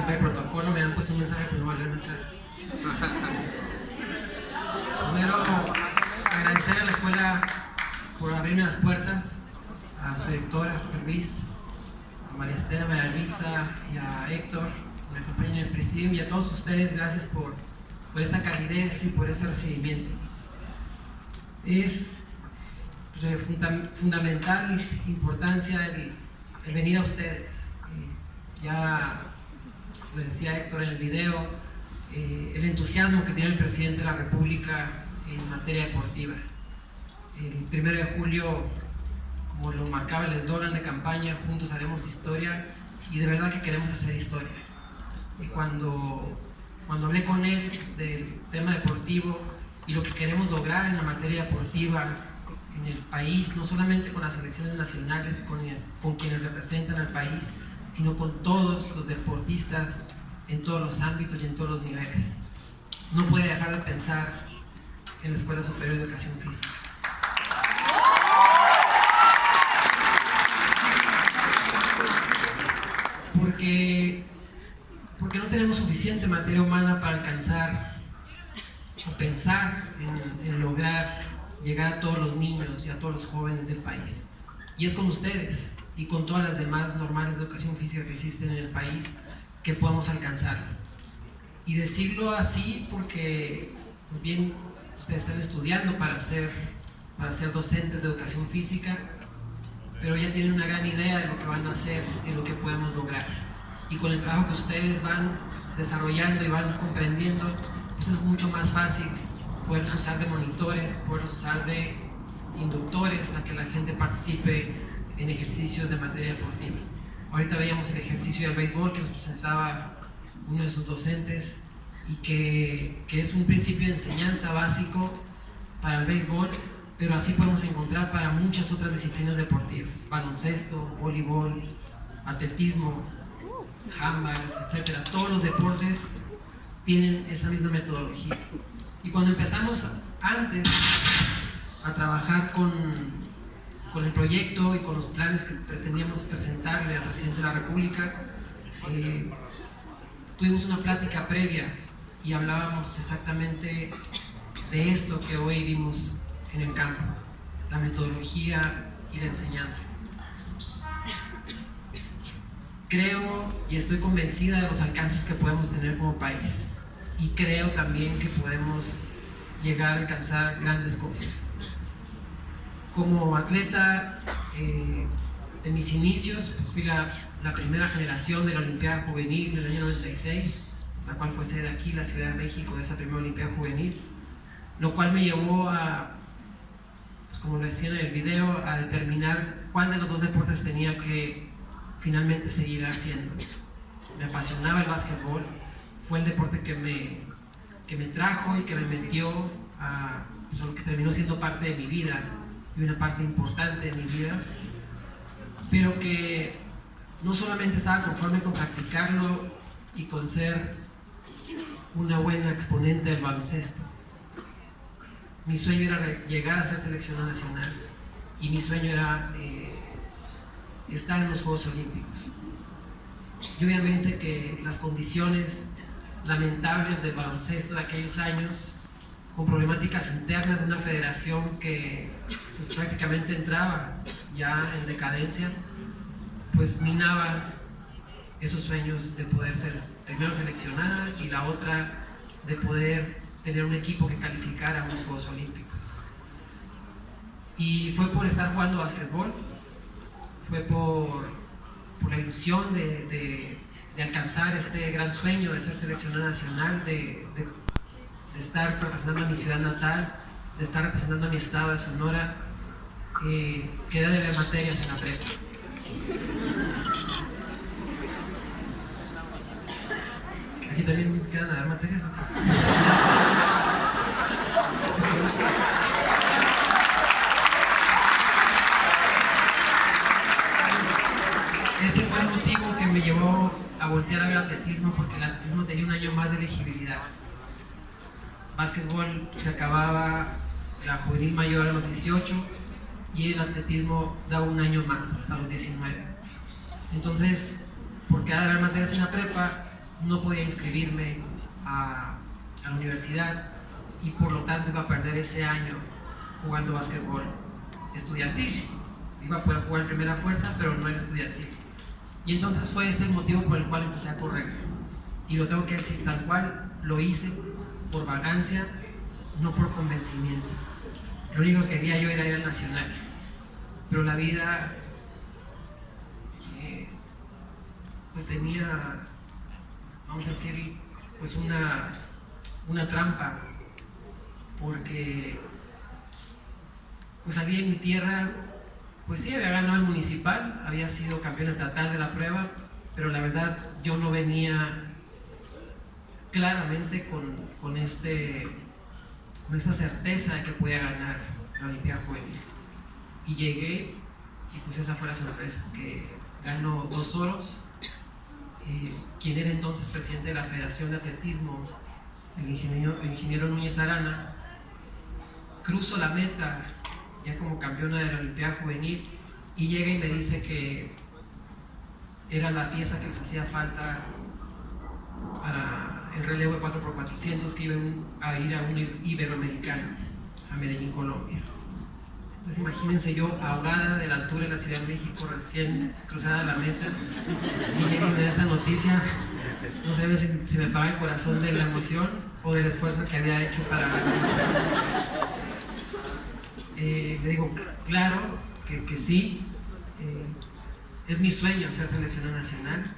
romper el protocolo, me han puesto un mensaje, pero no vale el mensaje. Primero, agradecer a la escuela por abrirme las puertas, a su directora, Luis, a María Estela, María Luisa y a Héctor, me acompañan en el presidium, y a todos ustedes, gracias por esta calidez y por este recibimiento. Es de fundamental importancia el venir a ustedes. Ya lo decía Héctor en el video, el entusiasmo que tiene el presidente de la República en materia deportiva. El 1 de julio, como lo marcaba el eslogan de campaña, juntos haremos historia, y de verdad que queremos hacer historia. Y cuando hablé con él del tema deportivo y lo que queremos lograr en la materia deportiva en el país, no solamente con las selecciones nacionales y con quienes representan al país, sino con todos los deportistas en todos los ámbitos y en todos los niveles. No puede dejar de pensar en la Escuela Superior de Educación Física. Porque no tenemos suficiente materia humana para alcanzar o pensar en lograr llegar a todos los niños y a todos los jóvenes del país. Y es con ustedes y con todas las demás normales de educación física que existen en el país que podemos alcanzarlo. Y decirlo así porque, pues bien, ustedes están estudiando para ser docentes de educación física, pero ya tienen una gran idea de lo que van a hacer y lo que podemos lograr. Y con el trabajo que ustedes van desarrollando y van comprendiendo, pues es mucho más fácil poderlos usar de monitores, poderlos usar de inductores a que la gente participe en ejercicios de materia deportiva. Ahorita veíamos el ejercicio del béisbol que nos presentaba uno de sus docentes, y que es un principio de enseñanza básico para el béisbol, pero así podemos encontrar para muchas otras disciplinas deportivas: baloncesto, voleibol, atletismo, handball, etc. Todos los deportes tienen esa misma metodología. Y cuando empezamos antes a trabajar con el proyecto y con los planes que pretendíamos presentarle al presidente de la República, tuvimos una plática previa y hablábamos exactamente de esto que hoy vimos en el campo: la metodología y la enseñanza. Creo y estoy convencida de los alcances que podemos tener como país, y creo también que podemos llegar a alcanzar grandes cosas. Como atleta, en mis inicios, pues fui la primera generación de la Olimpiada Juvenil en el año 96, la cual fue sede aquí, la Ciudad de México, de esa primera Olimpiada Juvenil, lo cual me llevó a, pues como lo decía en el video, a determinar cuál de los dos deportes tenía que finalmente seguir haciendo. Me apasionaba el básquetbol, fue el deporte que me trajo y que me metió a, pues, a lo que terminó siendo parte de mi vida y una parte importante de mi vida, pero que no solamente estaba conforme con practicarlo y con ser una buena exponente del baloncesto. Mi sueño era llegar a ser seleccionada nacional, y mi sueño era estar en los Juegos Olímpicos. Y obviamente que las condiciones lamentables del baloncesto de aquellos años, con problemáticas internas de una federación que pues prácticamente entraba ya en decadencia, pues minaba esos sueños de poder ser primero seleccionada y la otra de poder tener un equipo que calificara a unos Juegos Olímpicos. Y fue por estar jugando básquetbol, fue por la ilusión de alcanzar este gran sueño de ser seleccionada nacional, de estar representando a mi ciudad natal, de estar representando a mi estado de Sonora, quedé de ver materias en la prepa. ¿Aquí también quedan a dar materias? Ese fue el motivo que me llevó a voltear a ver atletismo, porque el atletismo tenía un año más de elegibilidad. Básquetbol se acababa la juvenil mayor a los 18 y el atletismo daba un año más, hasta los 19. Entonces, por quedar de ver materias en la prepa, no podía inscribirme a la universidad y por lo tanto iba a perder ese año jugando básquetbol estudiantil. Iba a poder jugar en primera fuerza, pero no en estudiantil. Y entonces fue ese el motivo por el cual empecé a correr. Y lo tengo que decir tal cual, lo hice por vagancia, no por convencimiento. Lo único que quería yo era ir al nacional. Pero la vida pues tenía, vamos a decir, pues una trampa, porque pues había en mi tierra, pues sí, había ganado el municipal, había sido campeón estatal de la prueba, pero la verdad yo no venía claramente con esta certeza de que podía ganar la Olimpiada Juvenil. Y llegué, y pues esa fue la sorpresa, que ganó 2 oros. Quien era entonces presidente de la Federación de Atletismo, el ingeniero Núñez Arana, cruzo la meta ya como campeona de la Olimpiada Juvenil y llega y me dice que era la pieza que les hacía falta para el relevo de 4x400, que iban a ir a un iberoamericano a Medellín, Colombia. Entonces imagínense yo ahogada de la altura de la Ciudad de México, recién cruzada la meta, y llega y me da esta noticia. No sé si me para el corazón de la emoción o del esfuerzo que había hecho para le digo, claro que sí, es mi sueño ser seleccionado nacional.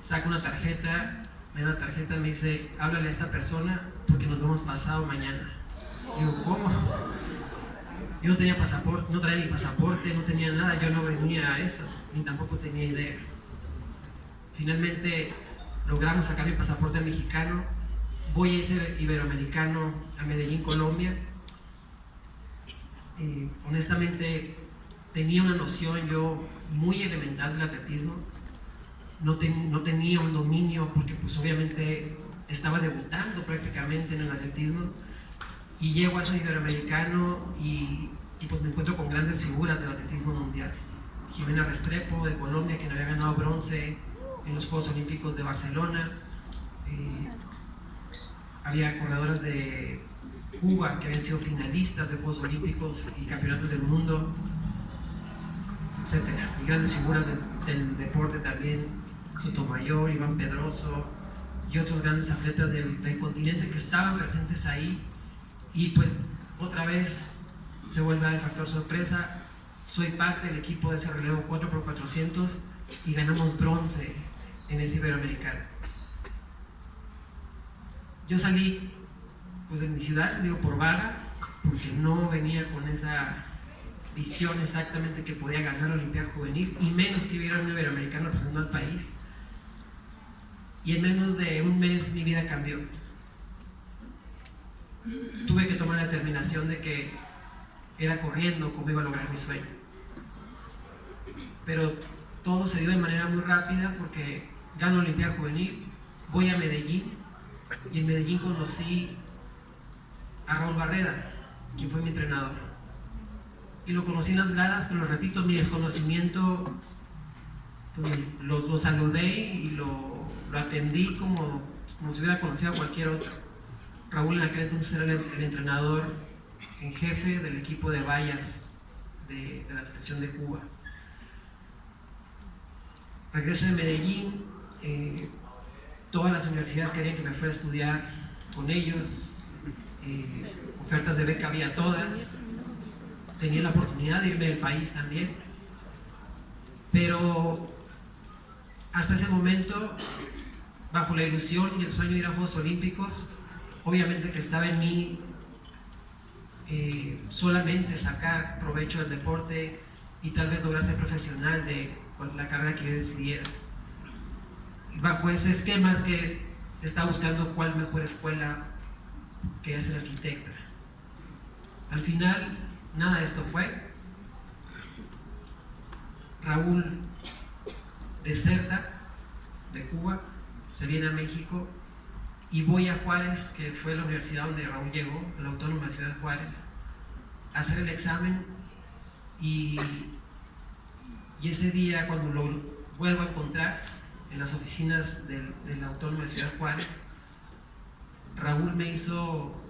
Saco una tarjeta, me da una tarjeta, me dice, háblale a esta persona porque nos vemos pasado mañana. Digo, ¿cómo? Yo no tenía pasaporte, no traía mi pasaporte, no tenía nada, yo no venía a eso, ni tampoco tenía idea. Finalmente logramos sacar mi pasaporte mexicano, voy a ser iberoamericano a Medellín, Colombia. Honestamente tenía una noción yo muy elemental del atletismo, no tenía un dominio porque pues obviamente estaba debutando prácticamente en el atletismo, y llego a ese iberoamericano y pues me encuentro con grandes figuras del atletismo mundial. Jimena Restrepo de Colombia, quien había ganado bronce en los Juegos Olímpicos de Barcelona. Había corredoras de Cuba que habían sido finalistas de Juegos Olímpicos y campeonatos del mundo, etc. Y grandes figuras del deporte también, Sotomayor, Iván Pedroso y otros grandes atletas del continente que estaban presentes ahí. Y pues otra vez se vuelve a dar el factor sorpresa. Soy parte del equipo de ese relevo 4x400 y ganamos bronce en ese iberoamericano. Yo salí pues de mi ciudad, digo por vaga, porque no venía con esa visión exactamente que podía ganar la Olimpiada Juvenil, y menos que hubiera un iberoamericano representando al país. Y en menos de un mes mi vida cambió. Tuve que tomar la determinación de que era corriendo como iba a lograr mi sueño. Pero todo se dio de manera muy rápida porque gano la Olimpiada Juvenil, voy a Medellín, y en Medellín conocí a Raúl Barreda, quien fue mi entrenador. Y lo conocí en las gradas, pero repito, mi desconocimiento, pues lo saludé y lo atendí como si hubiera conocido a cualquier otro. Raúl en aquel entonces era el entrenador en jefe del equipo de vallas de la selección de Cuba. Regreso de Medellín, todas las universidades querían que me fuera a estudiar con ellos, ofertas de beca había todas, tenía la oportunidad de irme del país también, pero hasta ese momento, bajo la ilusión y el sueño de ir a Juegos Olímpicos, obviamente que estaba en mí solamente sacar provecho del deporte y tal vez lograr ser profesional de la carrera que yo decidiera. Bajo ese esquema es que estaba buscando cuál mejor escuela que ser arquitecta. Al final, nada de esto fue. Raúl deserta de Cuba, se viene a México y voy a Juárez, que fue la universidad donde Raúl llegó, la Autónoma Ciudad de Juárez, a hacer el examen, y ese día, cuando lo vuelvo a encontrar en las oficinas de la Autónoma de Ciudad Juárez, Raúl me hizo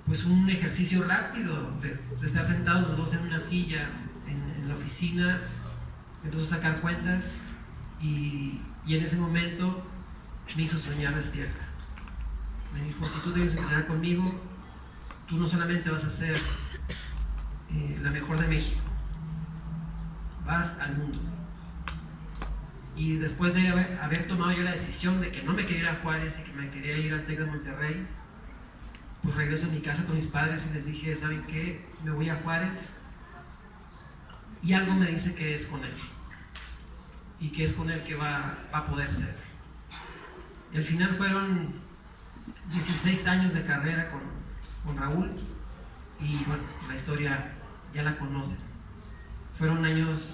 pues un ejercicio rápido de estar sentados los dos en una silla en la oficina. Me puso a sacar cuentas y en ese momento me hizo soñar despierta. Me dijo, si tú te vienes a entrenar conmigo, tú no solamente vas a ser la mejor de México, vas al mundo. Y después de haber tomado yo la decisión de que no me quería ir a Juárez y que me quería ir al TEC de Monterrey, pues regreso a mi casa con mis padres y les dije, ¿saben qué? Me voy a Juárez y algo me dice que es con él y que es con él que va a poder ser. Y al final fueron 16 años de carrera con Raúl y bueno, la historia ya la conocen. Fueron años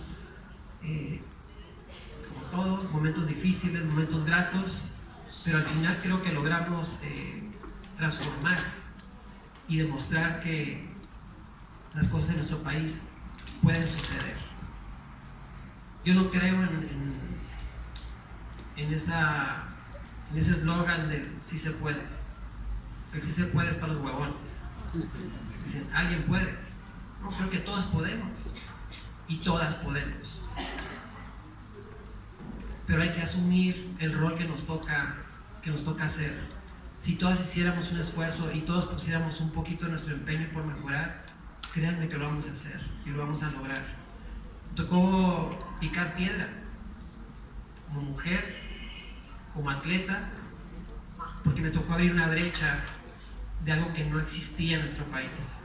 como todos, momentos difíciles, momentos gratos, pero al final creo que logramos transformar y demostrar que las cosas en nuestro país pueden suceder. Yo no creo en ese eslogan del sí se puede. El sí se puede es para los huevones. Dicen, alguien puede. No, creo que todos podemos y todas podemos. Pero hay que asumir el rol que nos toca hacer. Si todas hiciéramos un esfuerzo y todos pusiéramos un poquito de nuestro empeño por mejorar, créanme que lo vamos a hacer y lo vamos a lograr. Me tocó picar piedra como mujer, como atleta, porque me tocó abrir una brecha de algo que no existía en nuestro país.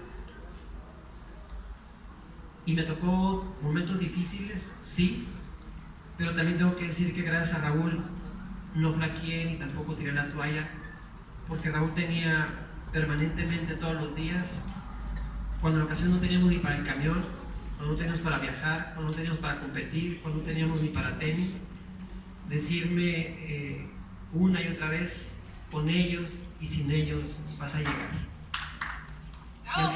Y me tocó momentos difíciles, sí, pero también tengo que decir que gracias a Raúl no flaqueé ni tampoco tiré la toalla, porque Raúl tenía permanentemente todos los días, cuando en ocasiones no teníamos ni para el camión, cuando no teníamos para viajar, cuando no teníamos para competir, cuando no teníamos ni para tenis, decirme una y otra vez, con ellos y sin ellos vas a llegar. Y al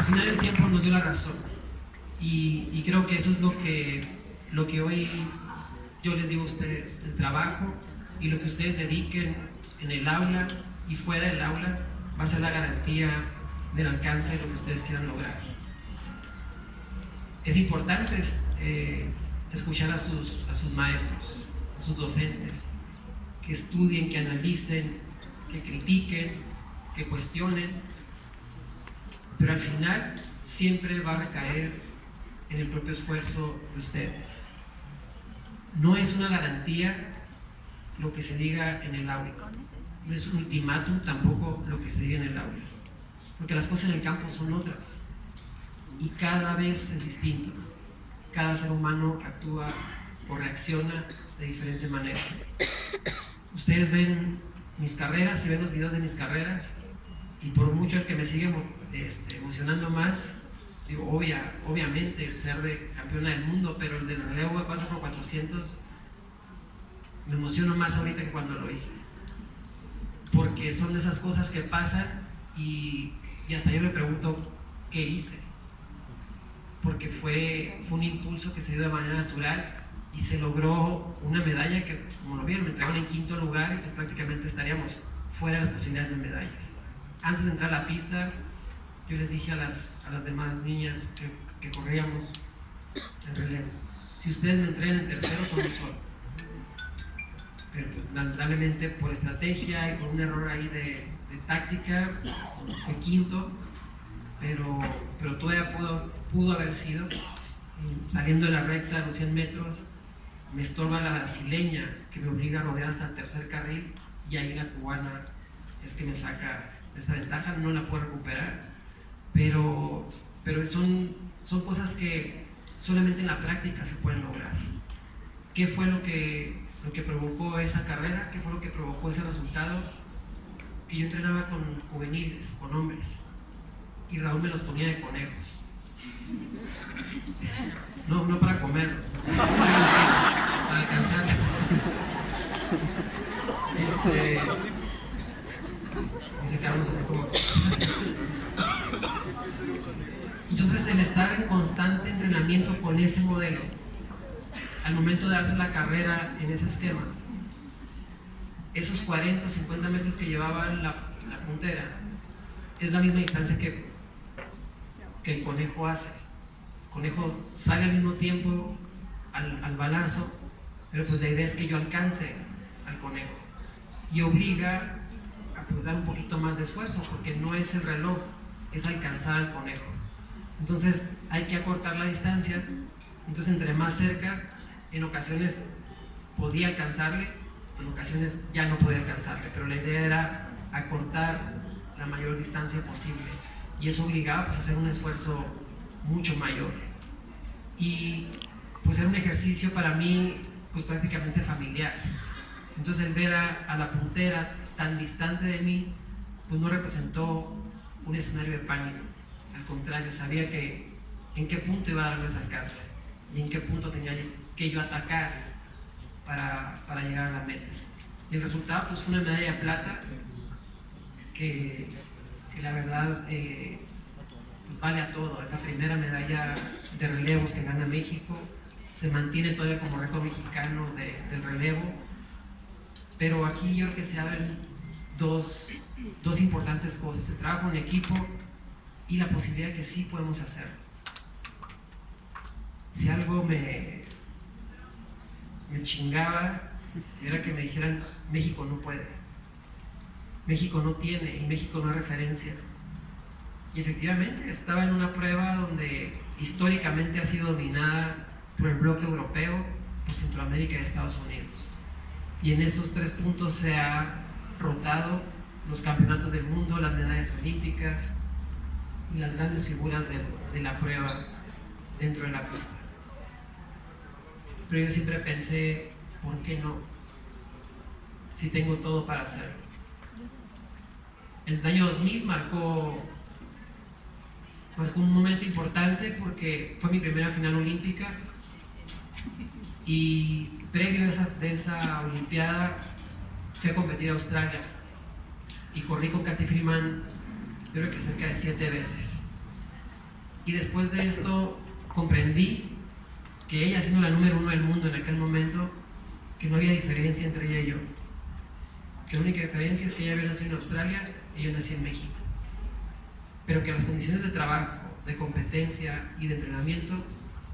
final el tiempo nos dio la razón y creo que eso es lo que hoy yo les digo a ustedes, el trabajo y lo que ustedes dediquen en el aula y fuera del aula va a ser la garantía del alcance de lo que ustedes quieran lograr. Es importante escuchar a sus maestros, a sus docentes, que estudien, que analicen, que critiquen, que cuestionen, pero al final siempre va a recaer en el propio esfuerzo de ustedes. No es una garantía lo que se diga en el aula, no es un ultimátum tampoco lo que se diga en el aula, porque las cosas en el campo son otras y cada vez es distinto. Cada ser humano actúa o reacciona de diferente manera. Ustedes ven mis carreras y ven los videos de mis carreras y por mucho el que me sigue emocionando más, digo, obviamente el ser de campeona del mundo, pero el del relevo de 4x400 me emociono más ahorita que cuando lo hice, porque son de esas cosas que pasan y hasta yo me pregunto qué hice, porque fue un impulso que se dio de manera natural y se logró una medalla que, como lo vieron, me entregaron en 5º lugar y pues prácticamente estaríamos fuera de las posibilidades de medallas. Antes de entrar a la pista, yo les dije a las demás niñas que corríamos en relevo, si ustedes me entregan en tercero, son un solo. Pero pues lamentablemente por estrategia y por un error ahí de táctica, fue 5º, pero todavía pudo haber sido. Saliendo de la recta de los 100 metros, me estorba la brasileña que me obliga a rodear hasta el tercer carril y ahí la cubana es que me saca de esta ventaja, no la puedo recuperar, pero son cosas que solamente en la práctica se pueden lograr. ¿Qué fue lo que provocó esa carrera? ¿Qué fue lo que provocó ese resultado? Que yo entrenaba con juveniles, con hombres, y Raúl me los ponía de conejos. No para comerlos, para alcanzarlos. Y se quedamos así como Entonces el estar en constante entrenamiento con ese modelo, al momento de darse la carrera en ese esquema, esos 40 o 50 metros que llevaba la puntera, es la misma distancia que el conejo hace. El conejo sale al mismo tiempo al balazo, pero pues la idea es que yo alcance al conejo, y obliga a pues dar un poquito más de esfuerzo, porque no es el reloj, es alcanzar al conejo. Entonces hay que acortar la distancia. Entonces entre más cerca, en ocasiones podía alcanzarle, en ocasiones ya no podía alcanzarle, pero la idea era acortar la mayor distancia posible, y eso obligaba pues a hacer un esfuerzo mucho mayor. Y pues era un ejercicio para mí pues prácticamente familiar. Entonces el ver a la puntera tan distante de mí pues no representó un escenario de pánico. Al contrario, sabía que en qué punto iba a darles alcance y en qué punto tenía que yo atacar para llegar a la meta. Y el resultado pues fue una medalla de plata que la verdad pues vale a todo. Es la primera medalla de relevos que gana México, se mantiene todavía como récord mexicano del relevo, pero aquí yo creo que se abren dos importantes cosas: el trabajo en equipo y la posibilidad de que sí podemos hacerlo. Si algo me chingaba era que me dijeran México no puede, México no tiene, y México no es referencia. Y efectivamente estaba en una prueba donde históricamente ha sido dominada por el bloque europeo, por Centroamérica y Estados Unidos, y en esos 3 puntos se ha rotado los campeonatos del mundo, las medallas olímpicas y las grandes figuras de la prueba dentro de la pista. Pero yo siempre pensé, ¿por qué no? Si tengo todo para hacerlo. El año 2000 marcó un momento importante porque fue mi primera final olímpica, y previo de esa olimpiada fui a competir a Australia y corrí con Cathy Freeman, creo que cerca de 7 veces. Y después de esto comprendí que ella, siendo la número 1 del mundo en aquel momento, que no había diferencia entre ella y yo, que la única diferencia es que ella había nacido en Australia y yo nací en México, pero que las condiciones de trabajo, de competencia y de entrenamiento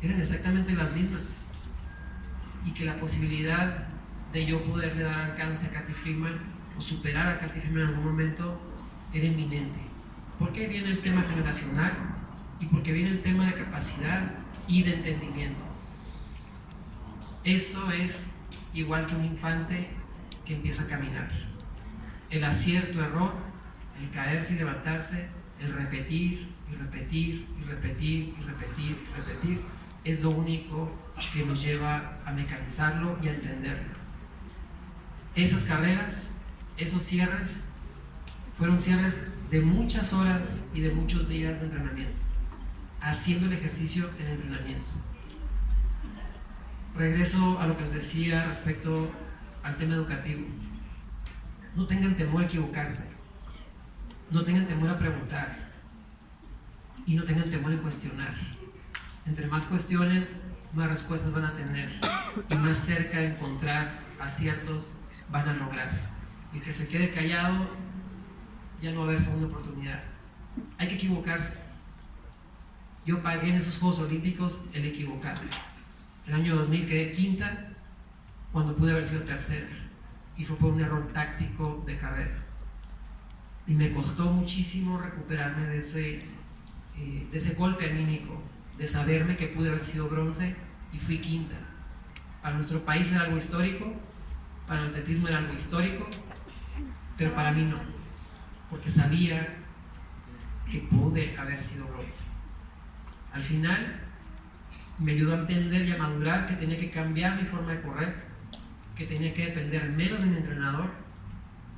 eran exactamente las mismas, y que la posibilidad de yo poderle dar alcance a Cathy Freeman o superar a Cathy Freeman en algún momento era inminente. Porque viene el tema generacional y porque viene el tema de capacidad y de entendimiento. Esto es igual que un infante que empieza a caminar. El acierto, error, el caerse y levantarse, el repetir y repetir y repetir y repetir y repetir, es lo único que nos lleva a mecanizarlo y a entenderlo. Esas carreras, esos cierres, fueron cierres de muchas horas y de muchos días de entrenamiento, haciendo el ejercicio en entrenamiento. Regreso a lo que les decía respecto al tema educativo. No tengan temor a equivocarse, no tengan temor a preguntar, y no tengan temor en cuestionar. Entre más cuestionen, más respuestas van a tener, y más cerca de encontrar aciertos van a lograr. El que se quede callado, ya no va a haber segunda oportunidad. Hay que equivocarse. Yo pagué en esos Juegos Olímpicos el equivocarme. El año 2000 quedé quinta cuando pude haber sido tercera, y fue por un error táctico de carrera, y me costó muchísimo recuperarme de ese golpe anímico, de saberme que pude haber sido bronce y fui quinta. Para nuestro país era algo histórico, para el atletismo era algo histórico, pero para mí no, porque sabía que pude haber sido bronce. Al final me ayudó a entender y a madurar que tenía que cambiar mi forma de correr, que tenía que depender menos de mi entrenador,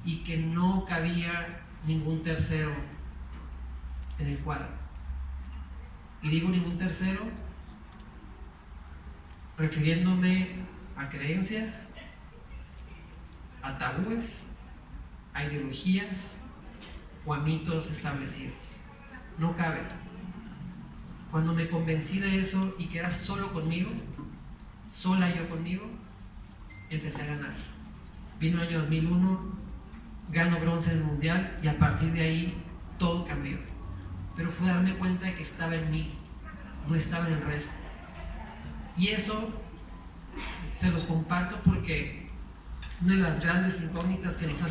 y que no cabía ningún tercero en el cuadro. Y digo ningún tercero refiriéndome a creencias, a tabúes, a ideologías o a mitos establecidos. No cabe. Cuando me convencí de eso y que era solo conmigo, sola yo conmigo, empecé a ganar. Vino el año 2001, gano bronce en el mundial y a partir de ahí todo cambió. Pero fue darme cuenta de que estaba en mí, no estaba en el resto. Y eso se los comparto porque una de las grandes incógnitas que nos hace